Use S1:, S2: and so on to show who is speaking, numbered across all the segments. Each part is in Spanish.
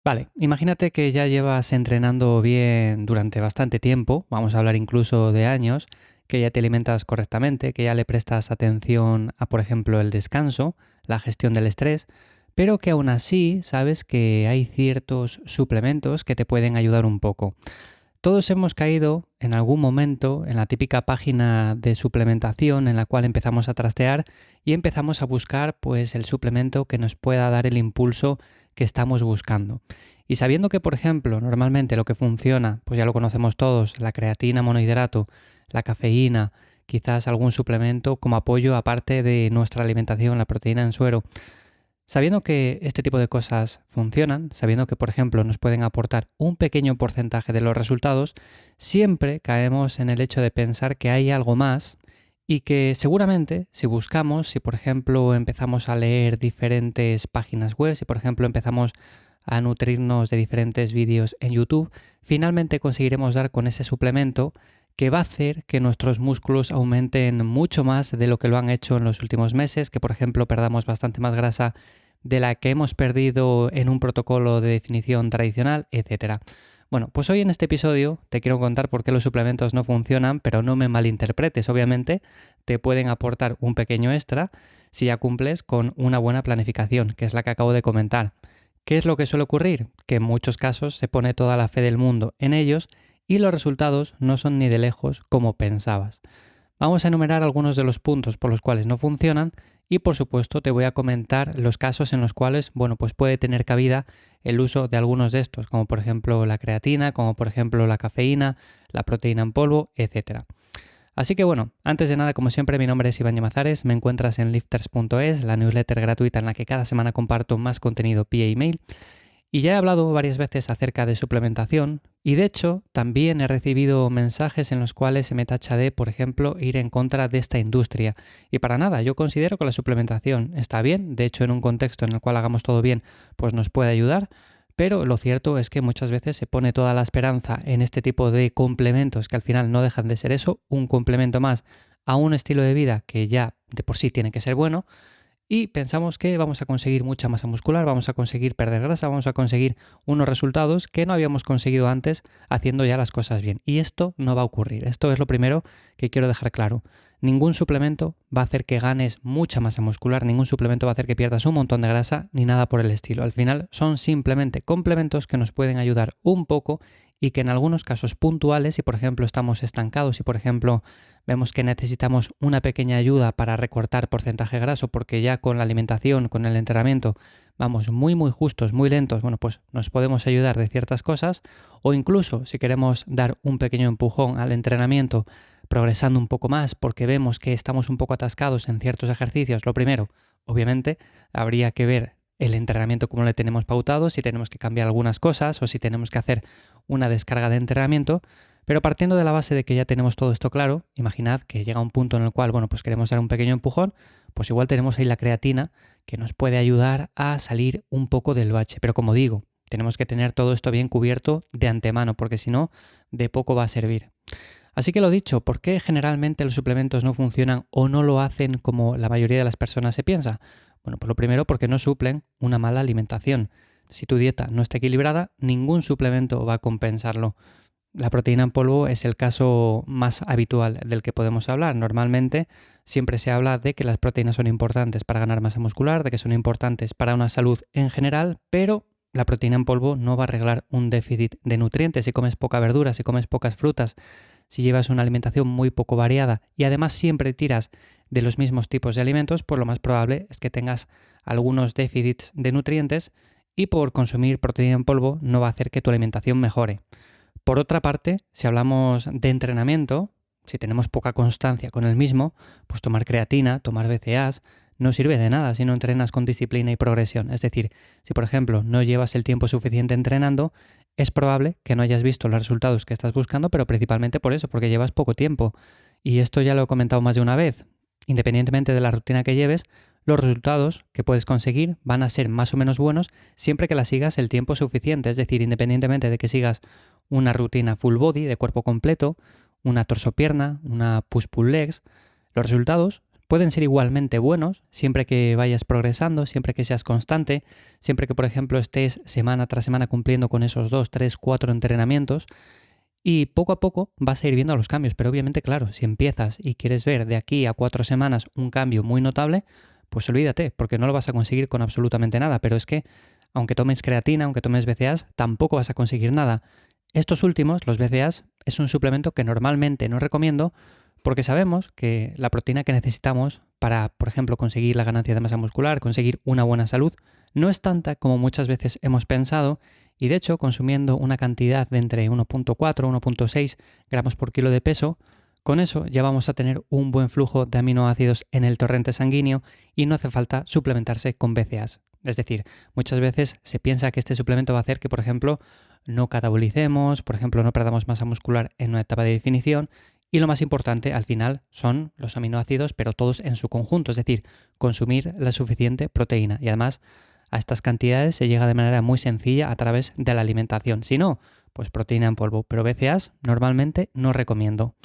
S1: Vale, imagínate que ya llevas entrenando bien durante bastante tiempo, vamos a hablar incluso de años, que ya te alimentas correctamente, que ya le prestas atención a, por ejemplo, el descanso, la gestión del estrés, pero que aún así sabes que hay ciertos suplementos que te pueden ayudar un poco. Todos hemos caído en algún momento en la típica página de suplementación en la cual empezamos a trastear y empezamos a buscar pues el suplemento que nos pueda dar el impulso que estamos buscando. Y sabiendo que, por ejemplo, normalmente lo que funciona, pues ya lo conocemos todos, la creatina monohidrato, la cafeína, quizás algún suplemento como apoyo aparte de nuestra alimentación, la proteína en suero. Sabiendo que este tipo de cosas funcionan, sabiendo que, por ejemplo, nos pueden aportar un pequeño porcentaje de los resultados, siempre caemos en el hecho de pensar que hay algo más y que seguramente si buscamos, si por ejemplo empezamos a leer diferentes páginas web, si por ejemplo empezamos a nutrirnos de diferentes vídeos en YouTube, finalmente conseguiremos dar con ese suplemento que va a hacer que nuestros músculos aumenten mucho más de lo que lo han hecho en los últimos meses, que por ejemplo perdamos bastante más grasa de la que hemos perdido en un protocolo de definición tradicional, etcétera. Bueno, pues hoy en este episodio te quiero contar por qué los suplementos no funcionan, pero no me malinterpretes, obviamente te pueden aportar un pequeño extra si ya cumples con una buena planificación, que es la que acabo de comentar. ¿Qué es lo que suele ocurrir? Que en muchos casos se pone toda la fe del mundo en ellos y los resultados no son ni de lejos como pensabas. Vamos a enumerar algunos de los puntos por los cuales no funcionan y por supuesto te voy a comentar los casos en los cuales, bueno, pues puede tener cabida el uso de algunos de estos, como por ejemplo la creatina, como por ejemplo la cafeína, la proteína en polvo, etcétera. Así que bueno, antes de nada, como siempre, mi nombre es Iván Llamazares, me encuentras en lifters.es, la newsletter gratuita en la que cada semana comparto más contenido vía email. Y ya he hablado varias veces acerca de suplementación y de hecho también he recibido mensajes en los cuales se me tacha de, por ejemplo, ir en contra de esta industria. Y para nada, yo considero que la suplementación está bien, de hecho en un contexto en el cual hagamos todo bien, pues nos puede ayudar, pero lo cierto es que muchas veces se pone toda la esperanza en este tipo de complementos que al final no dejan de ser eso, un complemento más a un estilo de vida que ya de por sí tiene que ser bueno y pensamos que vamos a conseguir mucha masa muscular, vamos a conseguir perder grasa, vamos a conseguir unos resultados que no habíamos conseguido antes haciendo ya las cosas bien. Y esto no va a ocurrir. Esto es lo primero que quiero dejar claro. Ningún suplemento va a hacer que ganes mucha masa muscular, ningún suplemento va a hacer que pierdas un montón de grasa, ni nada por el estilo. Al final son simplemente complementos que nos pueden ayudar un poco y que en algunos casos puntuales, si por ejemplo estamos estancados, si por ejemplo vemos que necesitamos una pequeña ayuda para recortar porcentaje graso porque ya con la alimentación, con el entrenamiento, vamos muy justos, muy lentos, bueno, pues nos podemos ayudar de ciertas cosas o incluso si queremos dar un pequeño empujón al entrenamiento progresando un poco más porque vemos que estamos un poco atascados en ciertos ejercicios, lo primero, obviamente, habría que ver el entrenamiento como le tenemos pautado, si tenemos que cambiar algunas cosas o si tenemos que hacer una descarga de entrenamiento, pero partiendo de la base de que ya tenemos todo esto claro, imaginad que llega un punto en el cual, bueno, pues queremos dar un pequeño empujón, pues igual tenemos ahí la creatina que nos puede ayudar a salir un poco del bache. Pero como digo, tenemos que tener todo esto bien cubierto de antemano, porque si no, de poco va a servir. Así que lo dicho, ¿por qué generalmente los suplementos no funcionan o no lo hacen como la mayoría de las personas se piensa? Bueno, pues lo primero porque no suplen una mala alimentación. Si tu dieta no está equilibrada, ningún suplemento va a compensarlo. La proteína en polvo es el caso más habitual del que podemos hablar. Normalmente siempre se habla de que las proteínas son importantes para ganar masa muscular, de que son importantes para una salud en general, pero la proteína en polvo no va a arreglar un déficit de nutrientes. Si comes poca verdura, si comes pocas frutas, si llevas una alimentación muy poco variada y además siempre tiras de los mismos tipos de alimentos, pues lo más probable es que tengas algunos déficits de nutrientes y por consumir proteína en polvo no va a hacer que tu alimentación mejore. Por otra parte, si hablamos de entrenamiento, si tenemos poca constancia con el mismo, pues tomar creatina, tomar BCAAs, no sirve de nada si no entrenas con disciplina y progresión. Es decir, si por ejemplo no llevas el tiempo suficiente entrenando, es probable que no hayas visto los resultados que estás buscando, pero principalmente por eso, porque llevas poco tiempo. Y esto ya lo he comentado más de una vez. Independientemente de la rutina que lleves, los resultados que puedes conseguir van a ser más o menos buenos siempre que la sigas el tiempo suficiente. Es decir, independientemente de que sigas una rutina full body de cuerpo completo, una torso-pierna, una push-pull legs, los resultados pueden ser igualmente buenos siempre que vayas progresando, siempre que seas constante, siempre que, por ejemplo, estés semana tras semana cumpliendo con esos 2, 3, 4 entrenamientos. Y poco a poco vas a ir viendo los cambios, pero obviamente, claro, si empiezas y quieres ver de aquí a 4 semanas un cambio muy notable, pues olvídate, porque no lo vas a conseguir con absolutamente nada. Pero es que, aunque tomes creatina, aunque tomes BCAAs, tampoco vas a conseguir nada. Estos últimos, los BCAAs, es un suplemento que normalmente no recomiendo porque sabemos que la proteína que necesitamos para, por ejemplo, conseguir la ganancia de masa muscular, conseguir una buena salud, no es tanta como muchas veces hemos pensado y de hecho consumiendo una cantidad de entre 1.4 y 1.6 gramos por kilo de peso, con eso ya vamos a tener un buen flujo de aminoácidos en el torrente sanguíneo y no hace falta suplementarse con BCAAs. Es decir, muchas veces se piensa que este suplemento va a hacer que, por ejemplo, no catabolicemos, por ejemplo, no perdamos masa muscular en una etapa de definición y lo más importante al final son los aminoácidos, pero todos en su conjunto, es decir, consumir la suficiente proteína y además a estas cantidades se llega de manera muy sencilla a través de la alimentación. Si no, pues proteína en polvo, pero BCAAs normalmente no recomiendo.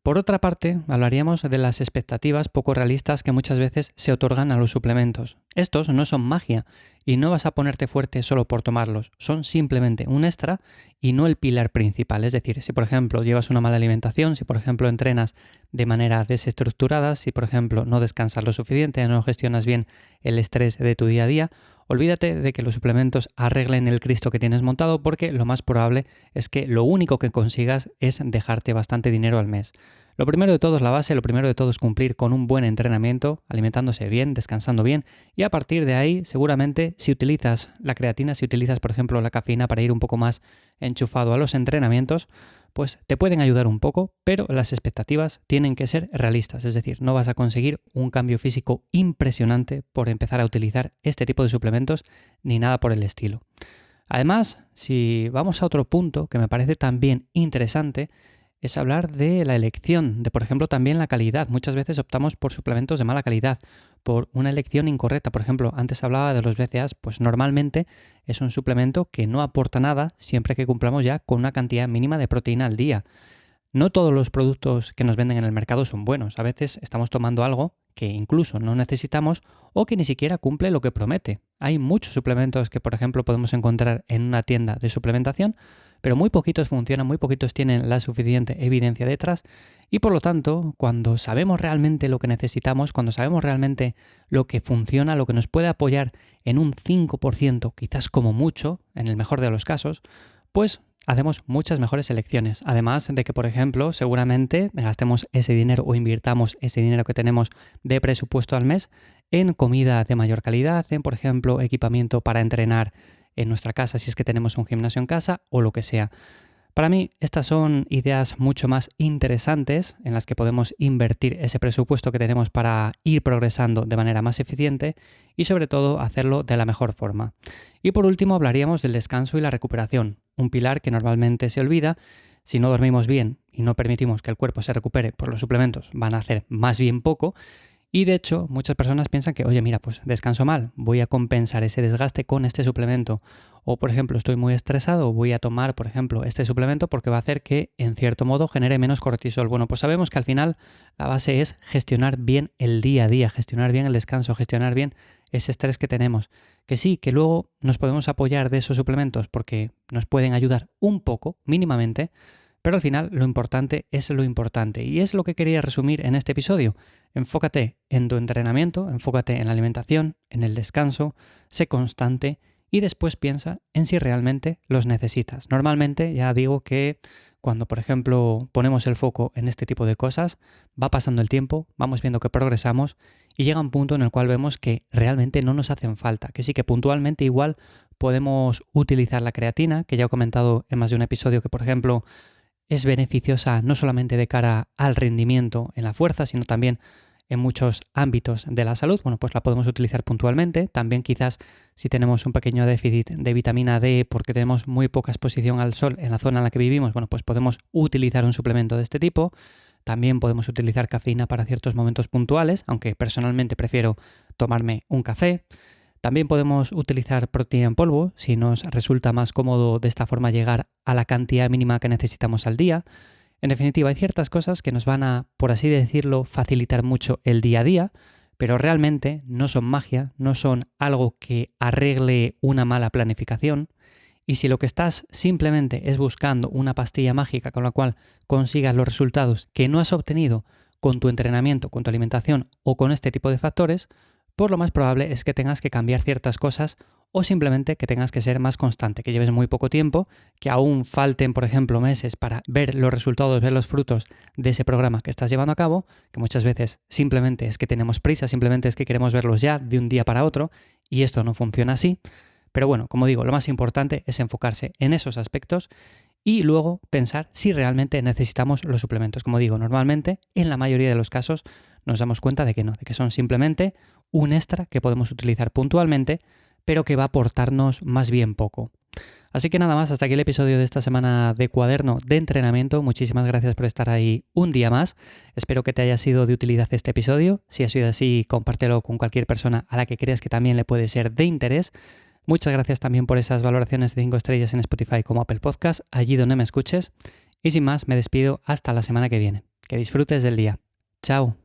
S1: Por otra parte, hablaríamos de las expectativas poco realistas que muchas veces se otorgan a los suplementos. Estos no son magia y no vas a ponerte fuerte solo por tomarlos, son simplemente un extra y no el pilar principal. Es decir, si por ejemplo llevas una mala alimentación, si por ejemplo entrenas de manera desestructurada, si por ejemplo no descansas lo suficiente, no gestionas bien el estrés de tu día a día, olvídate de que los suplementos arreglen el Cristo que tienes montado porque lo más probable es que lo único que consigas es dejarte bastante dinero al mes. Lo primero de todo es la base, lo primero de todo es cumplir con un buen entrenamiento, alimentándose bien, descansando bien y a partir de ahí seguramente si utilizas la creatina, si utilizas por ejemplo la cafeína para ir un poco más enchufado a los entrenamientos, pues te pueden ayudar un poco, pero las expectativas tienen que ser realistas, es decir, no vas a conseguir un cambio físico impresionante por empezar a utilizar este tipo de suplementos ni nada por el estilo. Además, si vamos a otro punto que me parece también interesante, es hablar de la elección, de por ejemplo también la calidad. Muchas veces optamos por suplementos de mala calidad, por una elección incorrecta. Por ejemplo, antes hablaba de los BCAAs, pues normalmente es un suplemento que no aporta nada siempre que cumplamos ya con una cantidad mínima de proteína al día. No todos los productos que nos venden en el mercado son buenos. A veces estamos tomando algo que incluso no necesitamos o que ni siquiera cumple lo que promete. Hay muchos suplementos que, por ejemplo, podemos encontrar en una tienda de suplementación, pero muy poquitos funcionan, muy poquitos tienen la suficiente evidencia detrás y por lo tanto, cuando sabemos realmente lo que necesitamos, cuando sabemos realmente lo que funciona, lo que nos puede apoyar en un 5%, quizás como mucho, en el mejor de los casos, pues hacemos muchas mejores elecciones. Además de que, por ejemplo, seguramente gastemos ese dinero o invirtamos ese dinero que tenemos de presupuesto al mes en comida de mayor calidad, en, por ejemplo, equipamiento para entrenar en nuestra casa si es que tenemos un gimnasio en casa o lo que sea. Para mí, estas son ideas mucho más interesantes en las que podemos invertir ese presupuesto que tenemos para ir progresando de manera más eficiente y sobre todo hacerlo de la mejor forma. Y por último hablaríamos del descanso y la recuperación, un pilar que normalmente se olvida. Si no dormimos bien y no permitimos que el cuerpo se recupere, pues los suplementos van a hacer más bien poco. Y de hecho, muchas personas piensan que, oye, mira, pues descanso mal, voy a compensar ese desgaste con este suplemento. O, por ejemplo, estoy muy estresado, voy a tomar, por ejemplo, este suplemento porque va a hacer que, en cierto modo, genere menos cortisol. Bueno, pues sabemos que al final la base es gestionar bien el día a día, gestionar bien el descanso, gestionar bien ese estrés que tenemos. Que sí, que luego nos podemos apoyar de esos suplementos porque nos pueden ayudar un poco, mínimamente, pero al final lo importante es lo importante y es lo que quería resumir en este episodio. Enfócate en tu entrenamiento, enfócate en la alimentación, en el descanso, sé constante y después piensa en si realmente los necesitas. Normalmente ya digo que cuando, por ejemplo, ponemos el foco en este tipo de cosas, va pasando el tiempo, vamos viendo que progresamos y llega un punto en el cual vemos que realmente no nos hacen falta, que sí que puntualmente igual podemos utilizar la creatina, que ya he comentado en más de un episodio que, por ejemplo, es beneficiosa no solamente de cara al rendimiento en la fuerza, sino también en muchos ámbitos de la salud. Bueno, pues la podemos utilizar puntualmente. También quizás si tenemos un pequeño déficit de vitamina D porque tenemos muy poca exposición al sol en la zona en la que vivimos, bueno, pues podemos utilizar un suplemento de este tipo. También podemos utilizar cafeína para ciertos momentos puntuales, aunque personalmente prefiero tomarme un café. También podemos utilizar proteína en polvo si nos resulta más cómodo de esta forma llegar a la cantidad mínima que necesitamos al día. En definitiva, hay ciertas cosas que nos van a, por así decirlo, facilitar mucho el día a día, pero realmente no son magia, no son algo que arregle una mala planificación. Y si lo que estás simplemente es buscando una pastilla mágica con la cual consigas los resultados que no has obtenido con tu entrenamiento, con tu alimentación o con este tipo de factores, pues lo más probable es que tengas que cambiar ciertas cosas o simplemente que tengas que ser más constante, que lleves muy poco tiempo, que aún falten, por ejemplo, meses para ver los resultados, ver los frutos de ese programa que estás llevando a cabo, que muchas veces simplemente es que tenemos prisa, simplemente es que queremos verlos ya de un día para otro, y esto no funciona así. Pero bueno, como digo, lo más importante es enfocarse en esos aspectos y luego pensar si realmente necesitamos los suplementos. Como digo, normalmente, en la mayoría de los casos, nos damos cuenta de que no, de que son simplemente un extra que podemos utilizar puntualmente, pero que va a aportarnos más bien poco. Así que nada más, hasta aquí el episodio de esta semana de Cuaderno de Entrenamiento. Muchísimas gracias por estar ahí un día más. Espero que te haya sido de utilidad este episodio. Si ha sido así, compártelo con cualquier persona a la que creas que también le puede ser de interés. Muchas gracias también por esas valoraciones de 5 estrellas en Spotify como Apple Podcast, allí donde me escuches. Y sin más, me despido hasta la semana que viene. Que disfrutes del día. Chao.